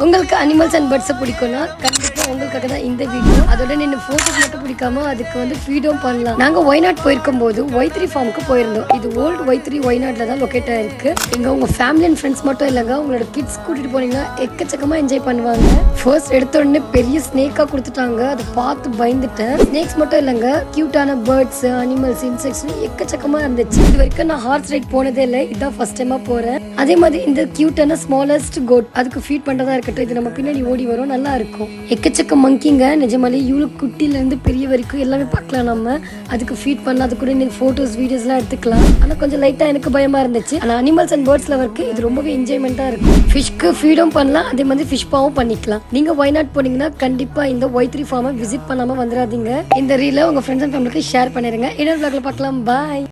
உங்களுக்கு animals and பேர்ட்ஸை பிடிக்கும்னா கண்டிப்பாக உங்களுக்காக தான் இந்த வீடியோ. அதோட நீங்க ஃபோட்டோஸ் மட்டும் பிடிக்காம அதுக்கு வந்து ஃபீடும் பண்ணலாம். நாங்கள் வயநாட் போயிருக்கும் போது வைத்திரி ஃபார்முக்கு போயிருந்தோம். இது ஓல்டு வைத்திரி வயநாட்டில் தான் லொக்கேட் ஆயிருக்கு. இங்கே உங்கள் ஃபேமிலி அண்ட் ஃப்ரெண்ட்ஸ் மட்டும் இல்லைங்க, உங்களோட கிட்ஸ் கூட்டிட்டு போனீங்கன்னா எக்கச்சக்கமாக என்ஜாய் பண்ணுவாங்க. ஃபர்ஸ்ட் எடுத்த உடனே பெரிய ஸ்னேக்காக கொடுத்துட்டாங்க. அதை பார்த்து பயந்துட்டேன். ஸ்னேக்ஸ் மட்டும் இல்லைங்க, கியூட்டான பேர்ட்ஸ், அனிமல்ஸ், இன்செக்ட்ஸ் எக்கச்சக்கமாக இருந்துச்சு. இது வரைக்கும் நான் ஹார்ஸ் ரைட் போனதே இல்லை, இதுதான் ஃபர்ஸ்ட் டைமா போறேன். அதே மாதிரி இந்த கியூட்டான ஸ்மாலஸ்ட் கோட் அதுக்கு ஃபீட் பண்றதா இருக்கட்டும், இது நம்ம பின்னாடி ஓடி வரும், நல்லா இருக்கும். எக்கச்சக்க மங்கிங்க, நிஜமாலே இவ்வளோ குட்டில இருந்து பெரிய வரைக்கும் எல்லாமே பார்க்கலாம். நம்ம அதுக்கு ஃபீட் பண்ணலாம், அது கூட நீங்க போட்டோஸ் வீடியோஸ்லாம் எடுத்துக்கலாம். ஆனால் கொஞ்சம் லைட்டா எனக்கு பயமா இருந்துச்சு. ஆனால் அனிமல்ஸ் அண்ட் பேர்ட்ஸ் லவருக்கு இது ரொம்பவே என்ஜாய்மெண்டா இருக்கும். ஃபிஷ்க்கு ஃபீடும் பண்ணலாம், அதே மாதிரி ஃபிஷ் பாவும் பண்ணிக்கலாம். நீங்க வயநாட் போனீங்கன்னா கண்டிப்பா இந்த வைத்திரி ஃபார்மை விசிட் பண்ணாம வந்துடாதீங்க. இந்த ரீல உங்க ஃப்ரெண்ட்ஸ் அண்ட் ஃபேமிலிக்கு ஷேர் பண்ணிருங்க. இன்னொரு vlogல பார்க்கலாம். பாய்.